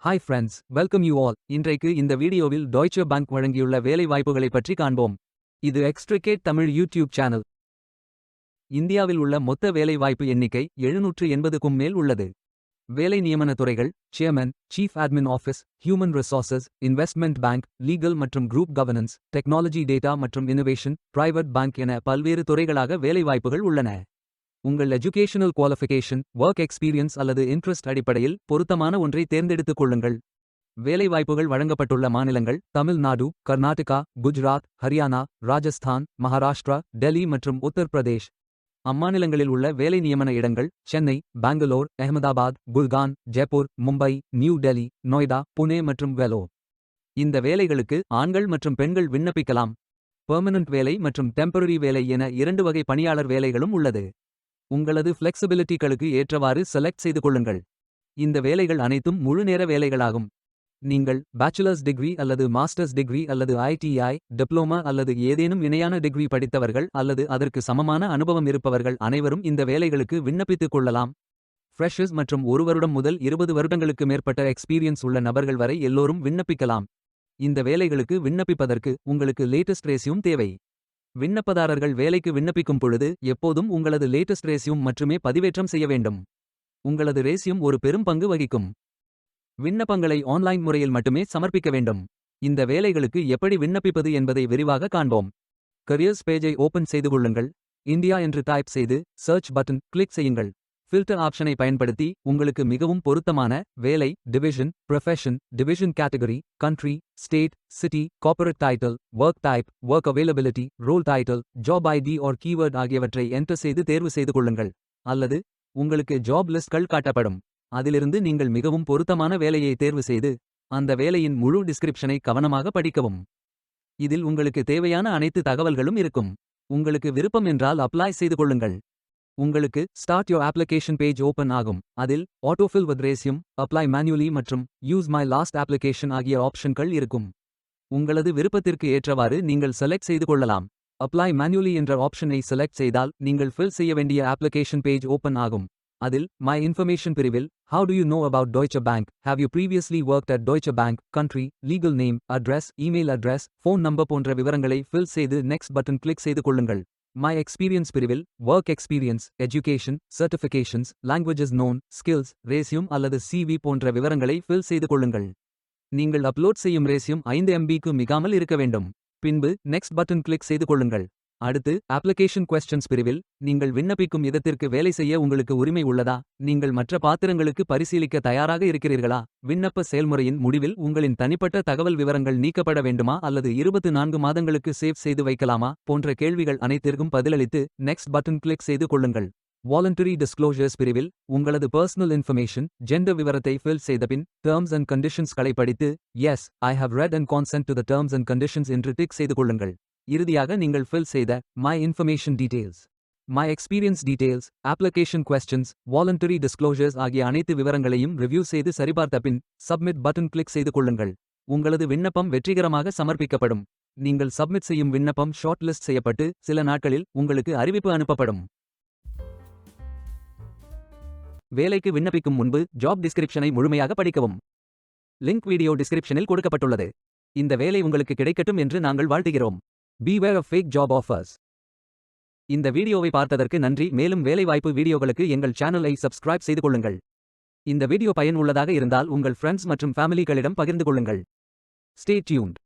Hi friends, welcome you all. இன்றைக்கு இந்த வீடியோவில் டாய்ச்சே பேங்க் வழங்கியுள்ள வேலை வாய்ப்புகளை பற்றி காண்போம். இது எக்ஸ்ட்ரிகேட் தமிழ் யூடியூப் சேனல். இந்தியாவில் உள்ள மொத்த வேலை வாய்ப்பு எண்ணிக்கை 780க்கும் மேல் உள்ளது. வேலை நியமன துறைகள்: chairman, chief admin office, human resources, investment bank, legal மற்றும் குரூப் கவர்னன்ஸ், டெக்னாலஜி டேட்டா மற்றும் இன்னோவேஷன், பிரைவேட் பேங்க் என பல்வேறு துறைகளாக வேலை வாய்ப்புகள் உள்ளன. உங்கள் எஜுகேஷனல் குவாலிஃபிகேஷன், ஒர்க் எக்ஸ்பீரியன்ஸ் அல்லது இன்ட்ரெஸ்ட் அடிப்படையில் பொருத்தமான ஒன்றை தேர்ந்தெடுத்துக் கொள்ளுங்கள். வேலைவாய்ப்புகள் வழங்கப்பட்டுள்ள மாநிலங்கள்: தமிழ்நாடு, கர்நாடகா, குஜராத், ஹரியானா, ராஜஸ்தான், மகாராஷ்டிரா, டெல்லி மற்றும் உத்தரப்பிரதேஷ். அம்மாநிலங்களில் உள்ள வேலை நியமன இடங்கள்: சென்னை, பெங்களூர், அஹமதாபாத், குல்கான், ஜெய்ப்பூர், மும்பை, நியூ டெல்லி, நொய்டா, புனே மற்றும் வெலோர். இந்த வேலைகளுக்கு ஆண்கள் மற்றும் பெண்கள் விண்ணப்பிக்கலாம். பெர்மனன்ட் வேலை மற்றும் டெம்பரரி வேலை என 2 வகை பணியாளர் வேலைகளும் உள்ளது. உங்களது ஃப்ளெக்சிபிலிட்டிகளுக்கு ஏற்றவாறு செலக்ட் செய்து கொள்ளுங்கள். இந்த வேலைகள் அனைத்தும் முழுநேர வேலைகளாகும். நீங்கள் பேச்சுலர்ஸ் டிகிரி அல்லது மாஸ்டர்ஸ் டிகிரி அல்லது ITI, டிப்ளோமா அல்லது ஏதேனும் இணையான டிகிரி படித்தவர்கள் அல்லது அதற்கு சமமான அனுபவம் இருப்பவர்கள் அனைவரும் இந்த வேலைகளுக்கு விண்ணப்பித்துக் கொள்ளலாம். ஃப்ரெஷர்ஸ் மற்றும் 1 வருடம் முதல் 20 வருடங்களுக்கு மேற்பட்ட எக்ஸ்பீரியன்ஸ் உள்ள நபர்கள் வரை எல்லோரும் விண்ணப்பிக்கலாம். இந்த வேலைகளுக்கு விண்ணப்பிப்பதற்கு உங்களுக்கு லேட்டஸ்ட் ரெஸ்யூம் தேவை. விண்ணப்பதாரர்கள் வேலைக்கு விண்ணப்பிக்கும் பொழுது எப்போதும் உங்களது லேட்டஸ்ட் ரெஸ்யூம் மட்டுமே பதிவேற்றம் செய்ய வேண்டும். உங்களது ரெஸ்யூம் ஒரு பெரும் பங்கு வகிக்கும். விண்ணப்பங்களை ஆன்லைன் முறையில் மட்டுமே சமர்ப்பிக்க வேண்டும். இந்த வேலைகளுக்கு எப்படி விண்ணப்பிப்பது என்பதை விரிவாக காண்போம். கரியர்ஸ் பேஜை ஓபன் செய்து கொள்ளுங்கள். இந்தியா என்று டைப் செய்து சர்ச் பட்டன் கிளிக் செய்யுங்கள். ஃபில்டர் ஆப்ஷனை பயன்படுத்தி உங்களுக்கு மிகவும் பொருத்தமான வேலை, division, profession, division category, country, state, city, corporate title, work type, work availability, role title, job ID or keyword ஆகியவற்றை என்டர் செய்து தேர்வு செய்து கொள்ளுங்கள். அல்லது உங்களுக்கு ஜாப் லிஸ்ட்கள் காட்டப்படும். அதிலிருந்து நீங்கள் மிகவும் பொருத்தமான வேலையை தேர்வு செய்து அந்த வேலையின் முழு டிஸ்கிரிப்ஷனை கவனமாக படிக்கவும். இதில் உங்களுக்கு தேவையான அனைத்து தகவல்களும் இருக்கும். உங்களுக்கு விருப்பம் என்றால் அப்ளை செய்து கொள்ளுங்கள். உங்களுக்கு start your application page open ஆகும். அதில் autofill with resume, apply manually மற்றும் யூஸ் மை லாஸ்ட் அப்ளிகேஷன் ஆகிய ஆப்ஷன்கள் இருக்கும். உங்களது விருப்பத்திற்கு ஏற்றவாறு நீங்கள் செலக்ட் செய்து கொள்ளலாம். அப்ளை மேனுவலி என்ற ஆப்ஷனை செலக்ட் செய்தால் நீங்கள் ஃபில் செய்ய வேண்டிய அப்ளிகேஷன் பேஜ் ஓபன் ஆகும். அதில் மை இன்ஃபர்மேஷன் பிரிவில் How do you know about Deutsche Bank? Have you previously worked at Deutsche Bank? Country, legal name, address, email address, phone number போன்ற விவரங்களை ஃபில் செய்து நெக்ஸ்ட் பட்டன் கிளிக் செய்து கொள்ளுங்கள். My experience பிரிவில் work experience, education, certifications, languages known, skills, resume அல்லது CV போன்ற விவரங்களை fill செய்து கொள்ளுங்கள். நீங்கள் அப்லோட் செய்யும் ரெஸ்யூம் 5 MBக்கு மிகாமல் இருக்க வேண்டும். பின்பு நெக்ஸ்ட் பட்டன் கிளிக் செய்து கொள்ளுங்கள். அடுத்து அப்ளிகேஷன் கொஸ்டின்ஸ் பிரிவில் நீங்கள் விண்ணப்பிக்கும் இடத்திற்கு வேலை செய்ய உங்களுக்கு உரிமை உள்ளதா? நீங்கள் மற்ற பாத்திரங்களுக்கு பரிசீலிக்க தயாராக இருக்கிறீர்களா? விண்ணப்ப செயல்முறையின் முடிவில் உங்களின் தனிப்பட்ட தகவல் விவரங்கள் நீக்கப்பட வேண்டுமா அல்லது 24 மாதங்களுக்கு சேவ் செய்து வைக்கலாமா போன்ற கேள்விகள் அனைத்திற்கும் பதிலளித்து நெக்ஸ்ட் பட்டன் கிளிக் செய்து கொள்ளுங்கள். வாலண்டரி டிஸ்க்ளோஷர்ஸ் பிரிவில் உங்களது பர்சனல் இன்ஃபர்மேஷன், ஜெண்டர் விவரத்தை ஃபில் செய்தபின் டேர்ம்ஸ் அண்ட் கண்டிஷன்ஸ்களை படித்து yes I have read and consent to the terms and conditions என்று டிக் செய்து கொள்ளுங்கள். இறுதியாக நீங்கள் ஃபில் செய்த my information details, my experience details, application questions, voluntary disclosures ஆகிய அனைத்து விவரங்களையும் ரிவ்யூ செய்து சரிபார்த்த பின் சப்மிட் பட்டன் கிளிக் செய்து கொள்ளுங்கள். உங்களது விண்ணப்பம் வெற்றிகரமாக சமர்ப்பிக்கப்படும். நீங்கள் சப்மிட் செய்யும் விண்ணப்பம் ஷார்ட் லிஸ்ட் செய்யப்பட்டு சில நாட்களில் உங்களுக்கு அறிவிப்பு அனுப்பப்படும். வேலைக்கு விண்ணப்பிக்கும் முன்பு ஜாப் டிஸ்கிரிப்ஷனை முழுமையாக படிக்கவும். லிங்க் வீடியோ டிஸ்கிரிப்ஷனில் கொடுக்கப்பட்டுள்ளது. இந்த வேலை உங்களுக்கு கிடைக்கட்டும் என்று நாங்கள் வாழ்த்துகிறோம். Beware of fake job offers. இந்த வீடியோவை பார்த்ததற்கு நன்றி. மேலும் வேலைவாய்ப்பு வீடியோகளுக்கு எங்கள் சேனலை சப்ஸ்கிரைப் செய்து கொள்ளுங்கள். இந்த வீடியோ பயனுள்ளதாக இருந்தால் உங்கள் ஃப்ரெண்ட்ஸ் மற்றும் ஃபேமிலிகளிடம் பகிர்ந்து கொள்ளுங்கள். Stay tuned.